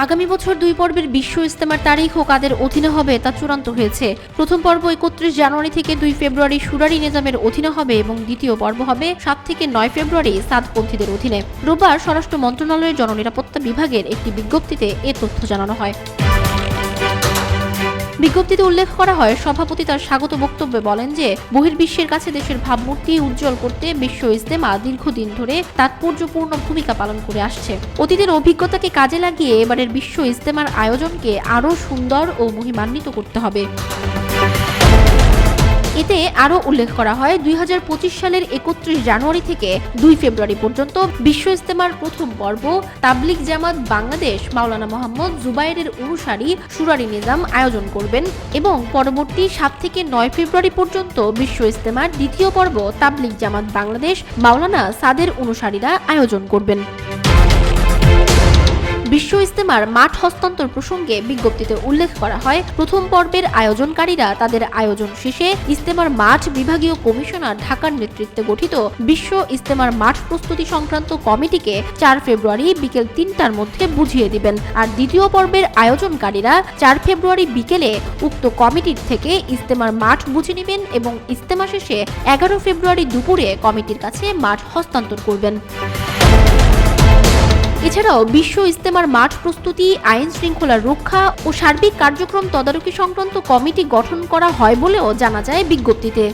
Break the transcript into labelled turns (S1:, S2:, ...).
S1: আগামী বছর 2 পর্বের বিশ্ব ইজতেমার তারিখ ও কাদের অধীনে হবে তা চূড়ান্ত হয়েছে। প্রথম পর্ব 31 জানুয়ারি থেকে 2 ফেব্রুয়ারি শুরারি নিজামের অধীনে হবে এবং দ্বিতীয় পর্ব হবে 7 থেকে 9 ফেব্রুয়ারি সাদপন্থীদের অধীনে। রোববার স্বরাষ্ট্র মন্ত্রণালয়ের জননিরাপত্তা বিভাগের একটি বিজ্ঞপ্তিতে এ তথ্য জানানো হয়। বিজ্ঞপ্তিতে উল্লেখ করা হয়, সভাপতি তার স্বাগত বক্তব্যে বলেন যে বহির্বিশ্বের কাছে দেশের ভাবমূর্তি উজ্জ্বল করতে বিশ্ব ইজতেমা দীর্ঘদিন ধরে তাৎপর্যপূর্ণ ভূমিকা পালন করে আসছে। অতীতের অভিজ্ঞতাকে কাজে লাগিয়ে এবারের বিশ্ব ইজতেমার আয়োজনকে আরও সুন্দর ও মহিমান্বিত করতে হবে। এতে আরও উল্লেখ করা হয়, 2025 সালের 31 জানুয়ারি থেকে 2 ফেব্রুয়ারি পর্যন্ত বিশ্ব ইজতেমার প্রথম পর্ব তাবলিগ জামাত বাংলাদেশ মাওলানা মোহাম্মদ জুবায়েরের অনুসারী শুরারি নিজাম আয়োজন করবেন এবং পরবর্তী 7 থেকে 9 ফেব্রুয়ারি পর্যন্ত বিশ্ব ইজতেমার দ্বিতীয় পর্ব তাবলিগ জামাত বাংলাদেশ মাওলানা সাদের অনুসারীরা আয়োজন করবেন। বিশ্ব ইজতেমার মাঠ হস্তান্তর প্রসঙ্গে বিজ্ঞপ্তিতে উল্লেখ করা হয়, প্রথম পর্বের আয়োজনকারীরা তাদের আয়োজন শেষে ইজতেমার মাঠ বিভাগীয় কমিশনার ঢাকার নেতৃত্বে গঠিত বিশ্ব ইজতেমার মাঠ প্রস্তুতি সংক্রান্ত কমিটিকে 4 ফেব্রুয়ারি বিকেল 3টার মধ্যে বুঝিয়ে দিবেন। আর দ্বিতীয় পর্বের আয়োজনকারীরা 4 ফেব্রুয়ারি বিকেলে উক্ত কমিটির থেকে ইজতেমার মাঠ বুঝে নেবেন এবং ইজতেমা শেষে 11 ফেব্রুয়ারি দুপুরে কমিটির কাছে মাঠ হস্তান্তর করবেন। এছাড়াও বিশ্ব ইজতেমার মাঠ প্রস্তুতি, আইন শৃঙ্খলা রক্ষা ও সার্বিক কার্যক্রম তদারকি সংক্রান্ত কমিটি গঠন করা হয় বলেও জানা যায় বিজ্ঞপ্তিতে।